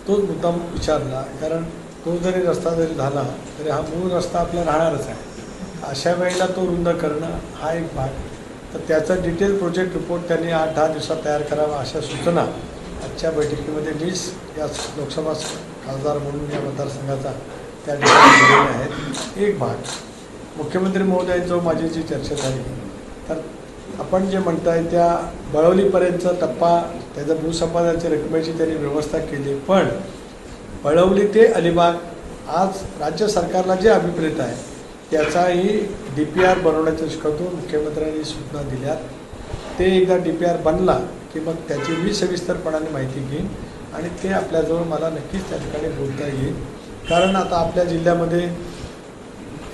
तोच मुद्दाम विचारला, कारण तो जरी रस्ता जरी झाला तरी हा मूळ रस्ता आपला राहणारच आहे. अशा वेळेला तो रुंद करणं हा एक भाग. तर त्याचा डिटेल प्रोजेक्ट रिपोर्ट त्यांनी 8-10 दिवसात तयार करावा अशा सूचना आजच्या बैठकीमध्ये मीच या लोकसभा खासदार म्हणून या मतदारसंघाचा त्या ठिकाणी दिलेल्या आहेत. एक भाग मुख्यमंत्री महोदयांजवळ माझी जी चर्चा झाली, तर आपण जे म्हणताय त्या बळवलीपर्यंतचा टप्पा त्याचा भूसंपादनाच्या रकमेची त्यांनी व्यवस्था केली, पण बळवली ते अलिबाग आज राज्य सरकारला जे अभिप्रेत आहे त्याचाही DPR बनवण्याच्या दृष्टीतून मुख्यमंत्र्यांनी सूचना दिल्यात. ते एकदा DPR बनला की मग त्याची मी सविस्तरपणाने माहिती घेईन आणि ते आपल्याजवळ मला नक्कीच त्या ठिकाणी बोलता येईल. कारण आता आपल्या जिल्ह्यामध्ये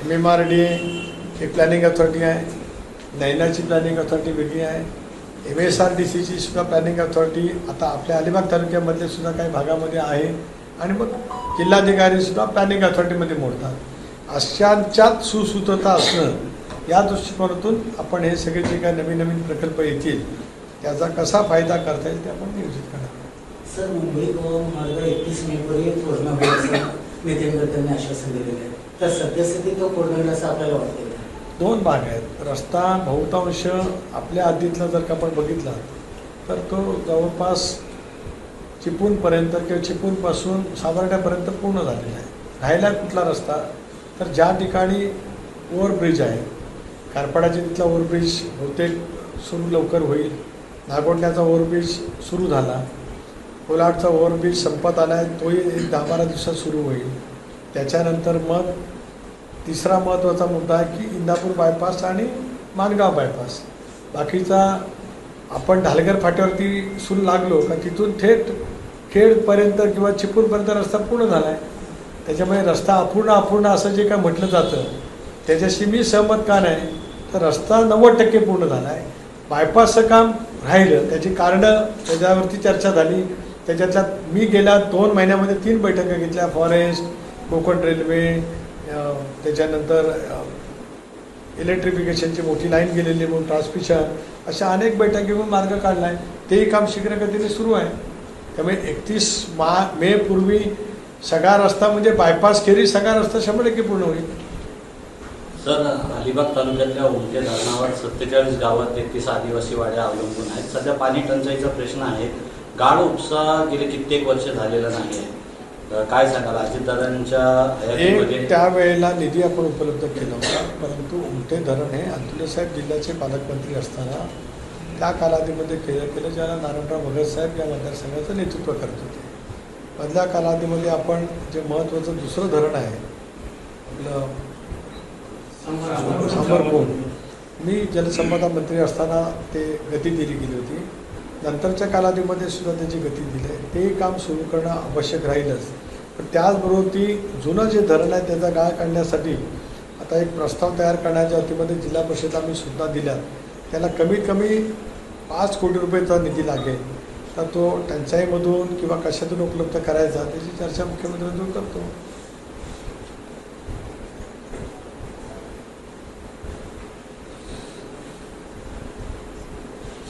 MMRDA एक प्लॅनिंग अथॉरिटी आहे, नैनाची प्लॅनिंग अथॉरिटी वेगळी आहे, MSRDCची सुद्धा प्लॅनिंग अथॉरिटी आता आपल्या अलिबाग तालुक्यामधले सुद्धा काही भागामध्ये आहे आणि मग जिल्हाधिकारीसुद्धा प्लॅनिंग अथॉरिटीमध्ये मोडतात. अशांच्यात सुसूत्रता असणं या दृष्टिकोनातून आपण हे सगळे जे काही नवीन नवीन प्रकल्प येतील त्याचा कसा फायदा करता येईल ते आपण नियोजित करणार. सर, मुंबई गोवा मार्ग 31 मेपर्यंत पूर्ण होईल असं नितीन गडकरींनी आश्वासन दिलेलं आहे, तर सद्यस्थिती तो पूर्ण होईल असं आपल्याला वाटते? दोन भाग आहेत. रस्ता बहुतांश आपल्या हद्दीतला जर का आपण बघितला तर तो जवळपास चिपळूणपर्यंत किंवा चिपळूणपासून सावर्ड्यापर्यंत पूर्ण झालेला आहे. राहिला कुठला रस्ता, तर ज्या ठिकाणी ओव्हरब्रिज आहे, कारपाडाच्या तिथला ओव्हरब्रिज बहुतेक सुरू लवकर होईल. नागोंडण्याचा ओव्हरब्रिज सुरू झाला, कोलाडचा ओव्हरब्रिज संपत आला आहे, तोही एक 10-12 दिवसात सुरू होईल. त्याच्यानंतर मग तिसरा महत्त्वाचा मुद्दा आहे की इंदापूर बायपास आणि माणगाव बायपास. बाकीचा आपण ढालगर फाट्यावरती सुरू लागलो का तिथून थेट खेडपर्यंत किंवा चिपळूणपर्यंत रस्ता पूर्ण झाला आहे. त्याच्यामुळे रस्ता अपूर्ण असं जे काय म्हटलं जातं त्याच्याशी मी सहमत का नाही, तर रस्ता 90% पूर्ण झाला आहे. बायपासचं काम राहिलं, त्याची कारणं त्याच्यावरती चर्चा झाली. त्याच्यातल्या मी गेल्या 2 महिन्यामध्ये 3 बैठका घेतल्या. फॉरेस्ट, कोकण रेल्वे, त्याच्यानंतर इलेक्ट्रिफिकेशनची मोठी लाईन गेलेली म्हणून ट्रान्समिशन, अशा अनेक बैठका घेऊन मार्ग काढला आहे. तेही काम शीघ्रगतीने सुरू आहे. त्यामुळे 31 मे पूर्वी सगळा रस्ता म्हणजे बायपास खेरीज सगळा रस्ता 100% पूर्ण होईल. सर, अलिबाग तालुक्यातल्या उमटे धरणावर 47 गावात 33 आदिवासी वाड्या अवलंबून आहेत. सध्या पाणी टंचाईचा प्रश्न आहे. गाळ उपसा गेले कित्येक वर्ष झालेला नाही आहे. काय सांगाल अजितदादांच्या हयातीमध्ये? त्यावेळेला निधी आपण उपलब्ध केला होता, परंतु उमटे धरण हे अतुल्यसाहेब जिल्ह्याचे पालकमंत्री असताना त्या कालावधीमध्ये केलं ज्याला नारायणराव भगतसाहेब या मतदारसंघाचं नेतृत्व करत होते. मधल्या कालावधीमध्ये आपण जे महत्त्वाचं दुसरं धरण आहे आपलं समरकोण, मी जलसंपदा मंत्री असताना ते गती दिली गेली होती. नंतरच्या कालावधीमध्ये सुद्धा त्याची गती दिली आहे. ते काम सुरू करणं आवश्यक राहीलच. पण त्याचबरोबर ती जुनं जे धरण आहे त्याचा गाळ काढण्यासाठी आता एक प्रस्ताव तयार करण्याच्या वतीमध्ये जिल्हा परिषद आम्ही सुद्धा दिल्या. त्याला कमीत कमी 5 कोटी रुपयेचा निधी लागेल. तर तो टंचाईमधून किंवा कशातून उपलब्ध करायचा त्याची चर्चा मुख्यमंत्र्यांसोबत करतो.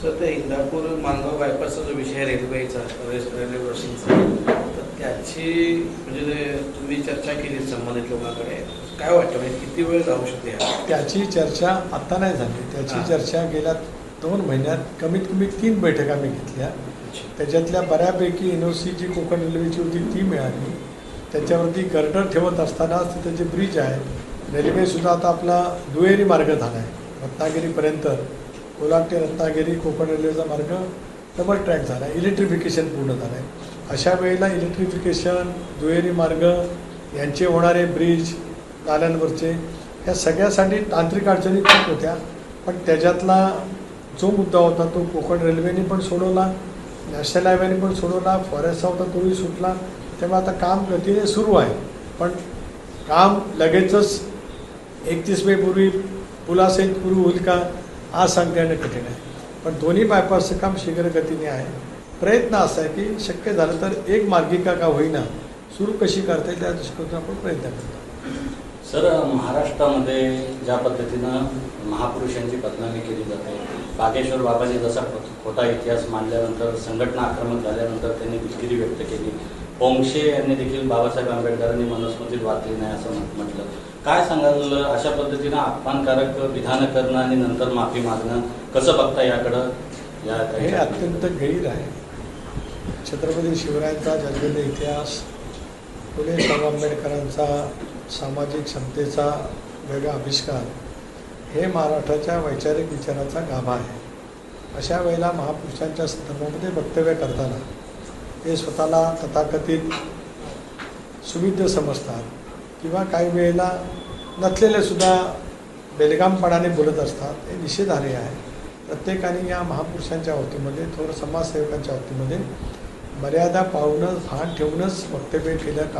सर, ते इंदापूर माणगाव बायपासचा जो विषय रेल्वेचा रेल्वे क्रॉसिंगचा, तर त्याची म्हणजे तुम्ही चर्चा केली संबंधित लोकांकडे, काय वाटतं म्हणजे किती वेळ जाऊ शकते? त्याची चर्चा आत्ता नाही झाली. त्याची चर्चा गेल्या 2 महिन्यात कमीत कमी 3 बैठका मी घेतल्या. त्याच्यातल्या बऱ्यापैकी NOC जी कोकण रेल्वेची होती ती मिळाली. त्याच्यावरती गर्डर ठेवत असतानाच तिथे जे ब्रिज आहे, रेल्वेसुद्धा आता आपला दुहेरी मार्ग झाला आहे. रत्नागिरीपर्यंत कोलाड ते रत्नागिरी कोकण रेल्वेचा मार्ग डबल ट्रॅक झाला आहे. इलेक्ट्रिफिकेशन पूर्ण झालं आहे. अशा वेळेला इलेक्ट्रिफिकेशन, दुहेरी मार्ग यांचे होणारे ब्रिज, नाल्यांवरचे, या सगळ्यासाठी तांत्रिक अडचणी खूप होत्या. पण त्याच्यातला जो मुद्दा होता तो कोकण रेल्वेने पण सोडवला, नॅशनल हायवेने पण सोडवला, फॉरेस्टचा होता तोही सुटला. तेव्हा आता काम गतीने सुरू आहे. पण काम लगेचच 31 मे पूर्वी पुलासहित सुरू होईल का आज सांगता येणं कठीण आहे. पण दोन्ही बायपासचं काम शीघ्रगतीने आहे. प्रयत्न असा आहे की शक्य झालं तर एक मार्गिका का होईना सुरू कशी करता येईल त्या दृष्टीकोनातून आपण प्रयत्न करतो. सर, महाराष्ट्रामध्ये ज्या पद्धतीनं महापुरुषांची बदनामी केली जाते, बागेश्वर बाबांनी जसा खोटा इतिहास मांडल्यानंतर, संघटना आक्रमक झाल्यानंतर त्यांनी दिलगिरी व्यक्त केली, होमशे यांनी देखील बाबासाहेब आंबेडकरांनी मनुस्मृतीत वाचली नाही असं म्हटलं. काय सांगाल अशा पद्धतीनं अपमानकारक विधानं करणं आणि नंतर माफी मागणं कसं बघता याकडं? हे अत्यंत गैर आहे. छत्रपती शिवरायांचा जन्मलेला इतिहास, फुले शाहू आंबेडकरांचा सामाजिक समतेचा वेगळा आविष्कार हे महाराष्ट्राच्या वैचारिक विचाराचा गाभा आहे. अशा वेळेला महापुरुषांच्या संदर्भामध्ये वक्तव्य करताना ते स्वतःला तथाकथित सुविद्य समजतात किंवा काही वेळेला नसलेले सुद्धा बेलगामपणाने बोलत असतात. हे निषेधार्ह आहे. प्रत्येकाने या महापुरुषांच्या बाबतीमध्ये थोर समाजसेवकांच्या बाबतीमध्ये मर्यादा पाळूनच भान ठेवूनच वक्तव्य केलं